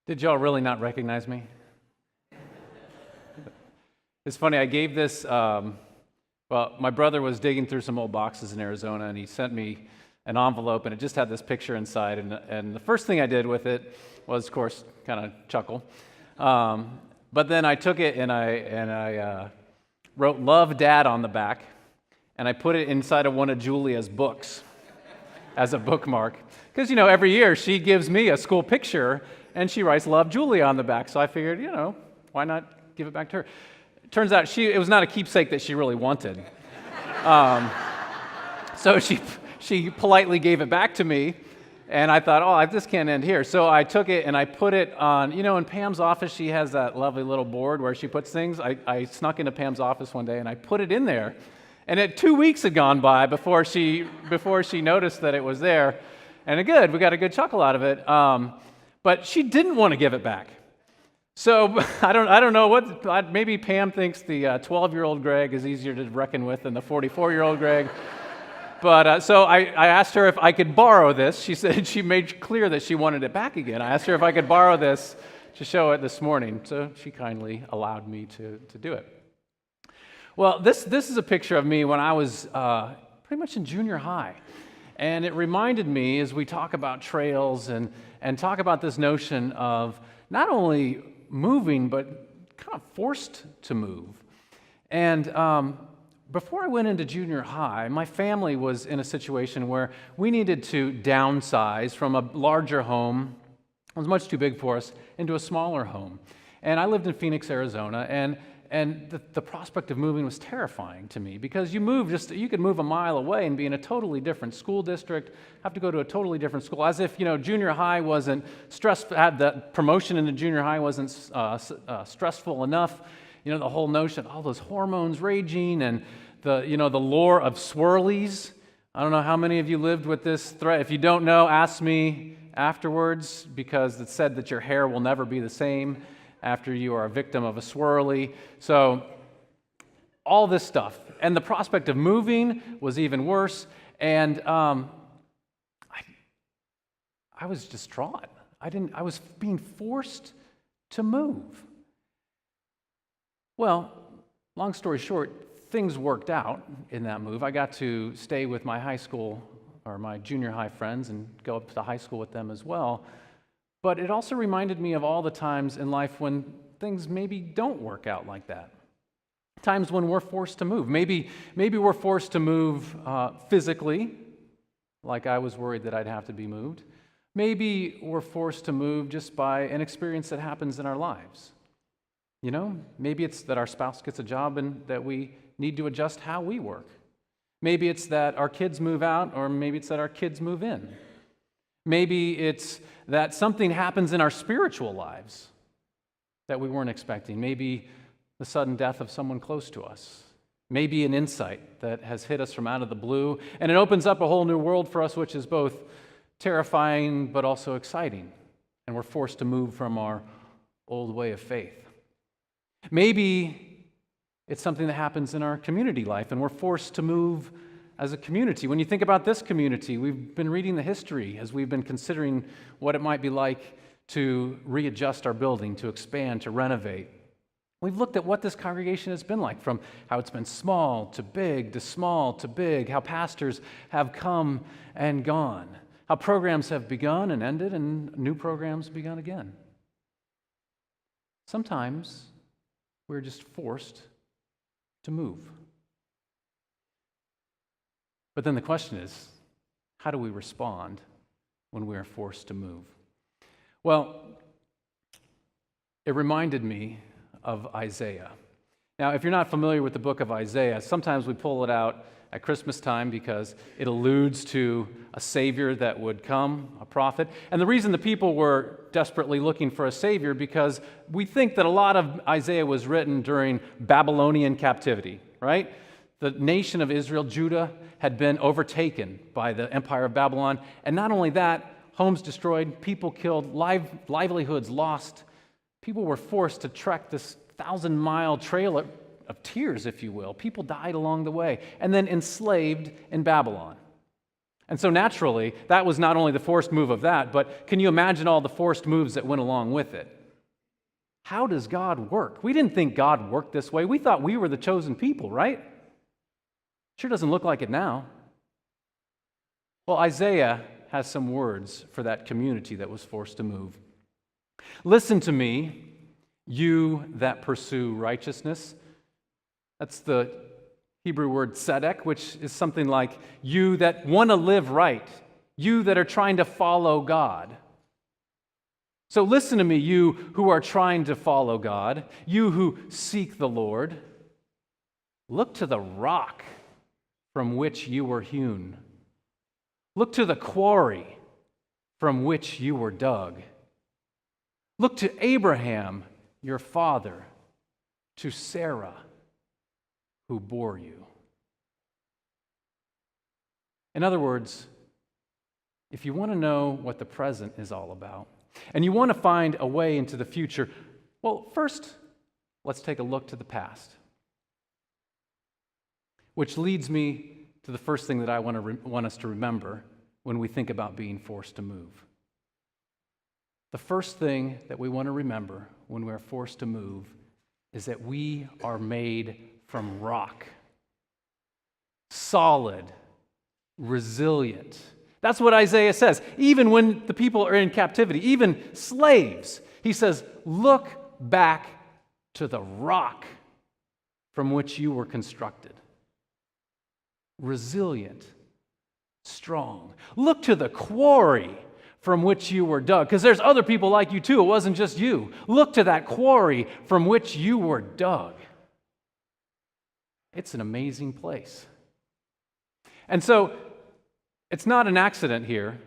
Did y'all really not recognize me? It's funny, I gave this, my brother was digging through some old boxes in Arizona, and he sent me an envelope, and it just had this picture inside, and the first thing I did with it was, of course, kind of chuckle. But then I took it and I wrote "Love, Dad" on the back, and I put it inside of one of Julia's books as a bookmark. Because, every year she gives me a school picture, and she writes "Love, Julia" on the back. So I figured, why not give it back to her? It turns out it was not a keepsake that she really wanted. So she politely gave it back to me, and I thought, this can't end here. So I took it and I put it on, in Pam's office, she has that lovely little board where she puts things. I snuck into Pam's office one day and I put it in there. And 2 weeks had gone by before she noticed that it was there. And we got a good chuckle out of it. But she didn't want to give it back. So I don't know maybe Pam thinks the 12-year-old Greg is easier to reckon with than the 44-year-old Greg. But so I asked her if I could borrow this. She said she made clear that she wanted it back again. I asked her if I could borrow this to show it this morning. So she kindly allowed me to do it. Well, this is a picture of me when I was pretty much in junior high. And it reminded me, as we talk about trails and talk about this notion of not only moving, but kind of forced to move. And before I went into junior high, my family was in a situation where we needed to downsize from a larger home, it was much too big for us, into a smaller home. And I lived in Phoenix, Arizona, and the prospect of moving was terrifying to me because you could move a mile away and be in a totally different school district, have to go to a totally different school, as if, junior high wasn't stressful, the promotion into junior high wasn't stressful enough. The whole notion, all those hormones raging and the lure of swirlies. I don't know how many of you lived with this threat. If you don't know, ask me afterwards because it's said that your hair will never be the same after you are a victim of a swirly. So all this stuff. And the prospect of moving was even worse. And I was distraught. I was being forced to move. Well, long story short, things worked out in that move. I got to stay with my high school or my junior high friends and go up to high school with them as well. But it also reminded me of all the times in life when things maybe don't work out like that. Times when we're forced to move. Maybe we're forced to move physically, like I was worried that I'd have to be moved. Maybe we're forced to move just by an experience that happens in our lives. Maybe it's that our spouse gets a job and that we need to adjust how we work. Maybe it's that our kids move out, or maybe it's that our kids move in. Maybe it's that something happens in our spiritual lives that we weren't expecting. Maybe the sudden death of someone close to us. Maybe an insight that has hit us from out of the blue, and it opens up a whole new world for us, which is both terrifying but also exciting. And we're forced to move from our old way of faith. Maybe it's something that happens in our community life, and we're forced to move as a community. When you think about this community, we've been reading the history as we've been considering what it might be like to readjust our building, to expand, to renovate. We've looked at what this congregation has been like, from how it's been small to big, to small to big, how pastors have come and gone, how programs have begun and ended, and new programs begun again. Sometimes we're just forced to move. But then the question is, how do we respond when we are forced to move? Well, it reminded me of Isaiah. Now, if you're not familiar with the book of Isaiah, sometimes we pull it out at Christmas time because it alludes to a Savior that would come, a prophet. And the reason the people were desperately looking for a Savior because we think that a lot of Isaiah was written during Babylonian captivity, right? The nation of Israel, Judah, had been overtaken by the empire of Babylon. And not only that, homes destroyed, people killed, livelihoods lost. People were forced to trek this 1,000-mile trail of tears, if you will. People died along the way, and then enslaved in Babylon. And so naturally, that was not only the forced move of that, but can you imagine all the forced moves that went along with it? How does God work? We didn't think God worked this way. We thought we were the chosen people, right? Sure doesn't look like it now. Well, Isaiah has some words for that community that was forced to move. Listen to me, you that pursue righteousness. That's the Hebrew word tzedek, which is something like you that want to live right, you that are trying to follow God. So listen to me, you who are trying to follow God, you who seek the Lord. Look to the rock from which you were hewn. Look to the quarry from which you were dug. Look to Abraham, your father, to Sarah, who bore you. In other words, if you want to know what the present is all about, and you want to find a way into the future, well, first, let's take a look to the past. Which leads me to the first thing that I want us to remember when we think about being forced to move. The first thing that we want to remember when we're forced to move is that we are made from rock. Solid, resilient. That's what Isaiah says. Even when the people are in captivity, even slaves, he says, look back to the rock from which you were constructed. Resilient, strong. Look to the quarry from which you were dug, because there's other people like you too. It wasn't just you. Look to that quarry from which you were dug. It's an amazing place. And so, it's not an accident here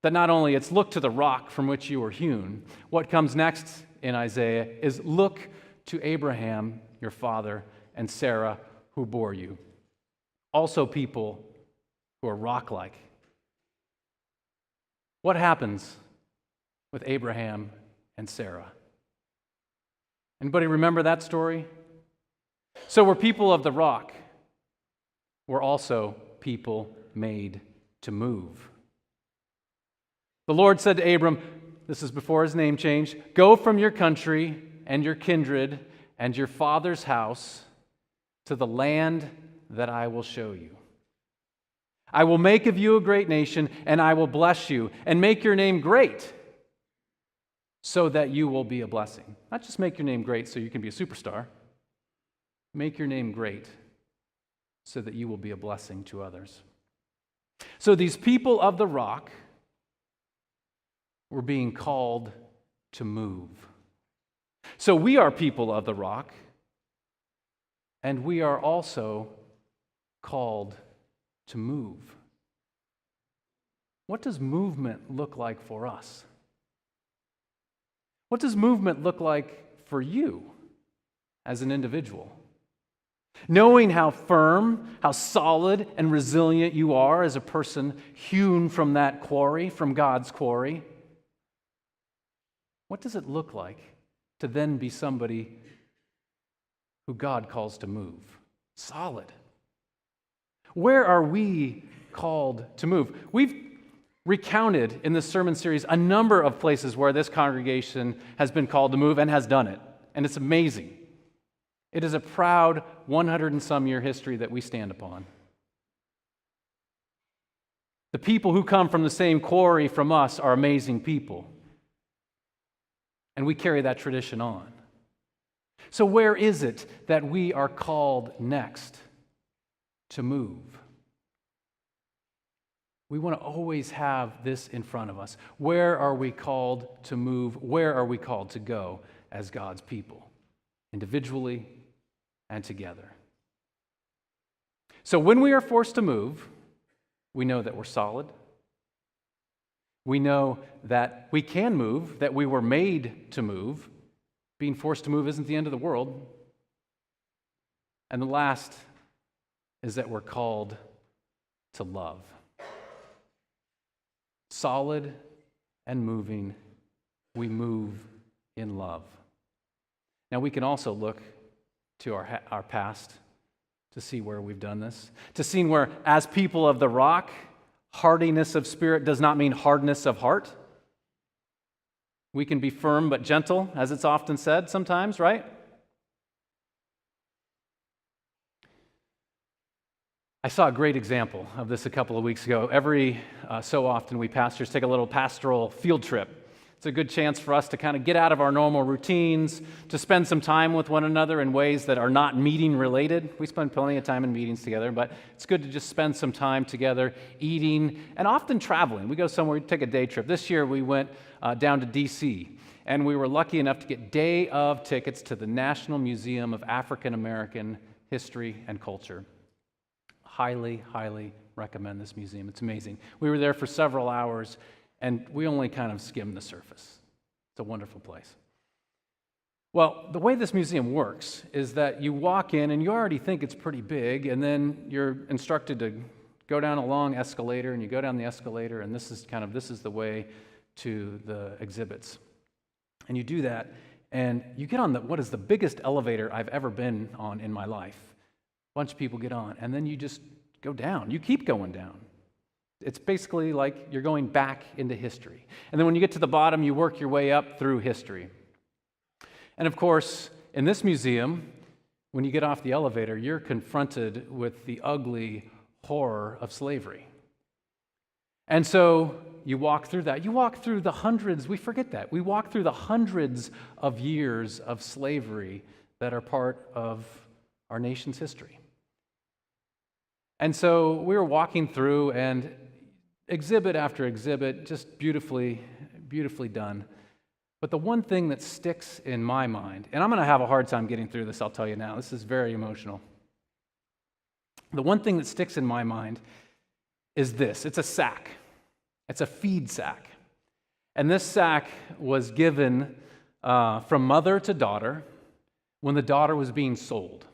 that not only it's look to the rock from which you were hewn, what comes next in Isaiah is look to Abraham, your father, and Sarah, who bore you. Also people who are rock-like. What happens with Abraham and Sarah? Anybody remember that story? So we're people of the rock. We're also people made to move. The Lord said to Abram, this is before his name change, go from your country and your kindred and your father's house to the land that I will show you. I will make of you a great nation, and I will bless you and make your name great so that you will be a blessing. Not just make your name great so you can be a superstar. Make your name great so that you will be a blessing to others. So these people of the rock were being called to move. So we are people of the rock, and we are also called to move. What does movement look like for us? What does movement look like for you as an individual? Knowing how firm, how solid and resilient you are as a person hewn from that quarry, from God's quarry, what does it look like to then be somebody who God calls to move? Solid. Where are we called to move? We've recounted in this sermon series a number of places where this congregation has been called to move and has done it. And it's amazing. It is a proud 100 and some year history that we stand upon. The people who come from the same quarry from us are amazing people. And we carry that tradition on. So where is it that we are called next to move? We want to always have this in front of us. Where are we called to move? Where are we called to go as God's people? Individually and together. So when we are forced to move, we know that we're solid. We know that we can move, that we were made to move. Being forced to move isn't the end of the world. And the last is that we're called to love. Solid and moving, we move in love. Now we can also look to our past to see where we've done this, to see where, as people of the rock, Hardiness of spirit does not mean hardness of heart. We can be firm but gentle, as it's often said sometimes, right? I saw a great example of this a couple of weeks ago. Every so often, we pastors take a little pastoral field trip. It's a good chance for us to kind of get out of our normal routines, to spend some time with one another in ways that are not meeting related. We spend plenty of time in meetings together, but it's good to just spend some time together eating and often traveling. We go somewhere, we take a day trip. This year we went down to D.C., and we were lucky enough to get day of tickets to the National Museum of African American History and Culture. Highly, highly recommend this museum. It's amazing. We were there for several hours, and we only kind of skimmed the surface. It's a wonderful place. Well, the way this museum works is that you walk in and you already think it's pretty big, and then you're instructed to go down a long escalator, and you go down the escalator, and this is the way to the exhibits. And you do that, and you get on what is the biggest elevator I've ever been on in my life. A bunch of people get on, and then you just go down. You keep going down. It's basically like you're going back into history. And then when you get to the bottom, you work your way up through history. And of course, in this museum, when you get off the elevator, you're confronted with the ugly horror of slavery. And so you walk through that. You walk through the hundreds, we forget that. We walk through the hundreds of years of slavery that are part of our nation's history. And so we were walking through, and exhibit after exhibit, just beautifully, beautifully done. But the one thing that sticks in my mind, and I'm going to have a hard time getting through this, I'll tell you now. This is very emotional. The one thing that sticks in my mind is this. It's a sack. It's a feed sack. And this sack was given from mother to daughter when the daughter was being sold.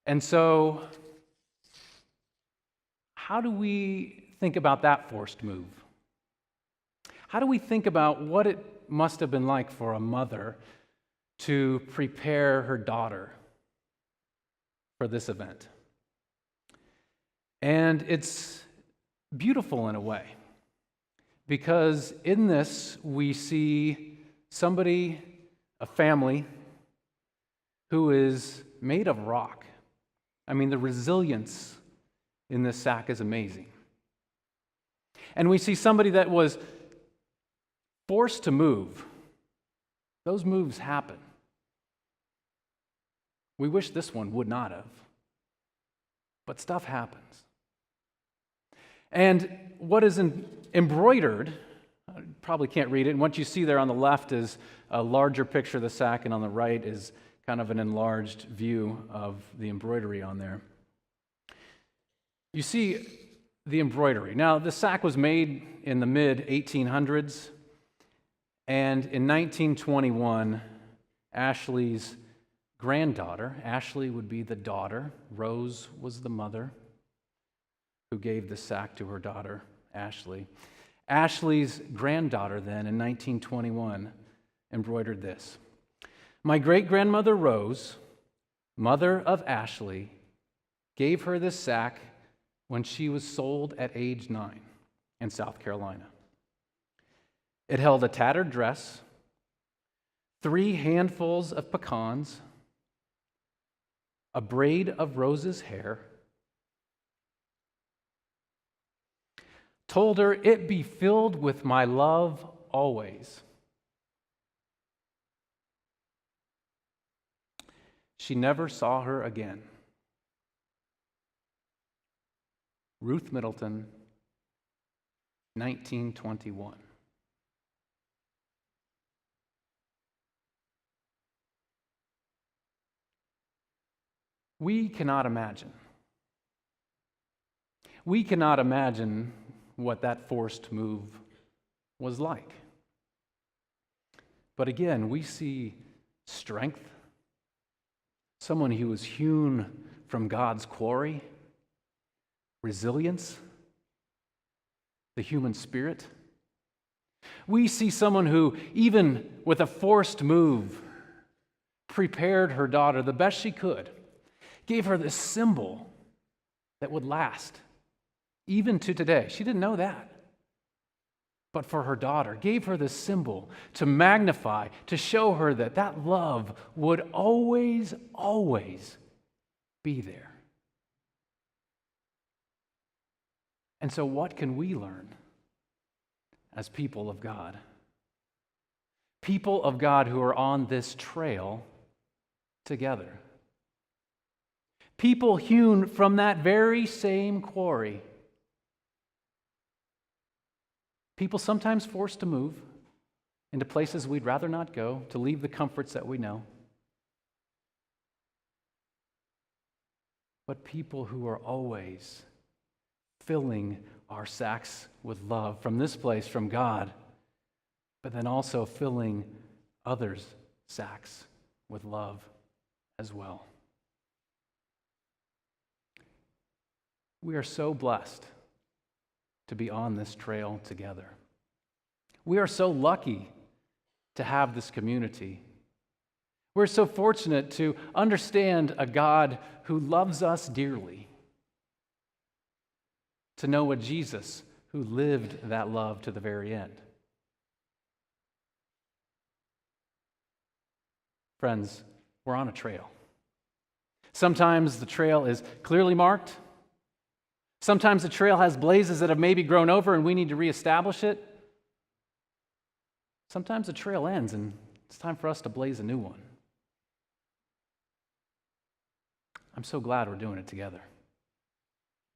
And so, how do we think about that forced move? How do we think about what it must have been like for a mother to prepare her daughter for this event? And it's beautiful in a way, because in this we see somebody, a family, who is made of rock. I mean, the resilience in this sack is amazing. And we see somebody that was forced to move. Those moves happen. We wish this one would not have. But stuff happens. And what is embroidered, I probably can't read it, and what you see there on the left is a larger picture of the sack, and on the right is kind of an enlarged view of the embroidery on there. You see the embroidery. Now, the sack was made in the mid-1800s, and in 1921, Ashley's granddaughter, Ashley would be the daughter, Rose was the mother who gave the sack to her daughter, Ashley. Ashley's granddaughter then, in 1921, embroidered this. My great-grandmother Rose, mother of Ashley, gave her this sack when she was sold at age 9 in South Carolina. It held a tattered dress, 3 handfuls of pecans, a braid of Rose's hair, told her, "It be filled with my love always." She never saw her again. Ruth Middleton, 1921. We cannot imagine. We cannot imagine what that forced move was like. But again, we see strength, someone who was hewn from God's quarry, resilience, the human spirit. We see someone who, even with a forced move, prepared her daughter the best she could, gave her this symbol that would last, even to today. She didn't know that. But for her daughter, gave her this symbol to magnify, to show her that that love would always, always be there. And so what can we learn as people of God? People of God who are on this trail together. People hewn from that very same quarry. People sometimes forced to move into places we'd rather not go, to leave the comforts that we know. But people who are always filling our sacks with love from this place, from God, but then also filling others' sacks with love as well. We are so blessed to be on this trail together. We are so lucky to have this community. We're so fortunate to understand a God who loves us dearly, to know a Jesus who lived that love to the very end. Friends, we're on a trail. Sometimes the trail is clearly marked. Sometimes the trail has blazes that have maybe grown over and we need to reestablish it. Sometimes the trail ends and it's time for us to blaze a new one. I'm so glad we're doing it together.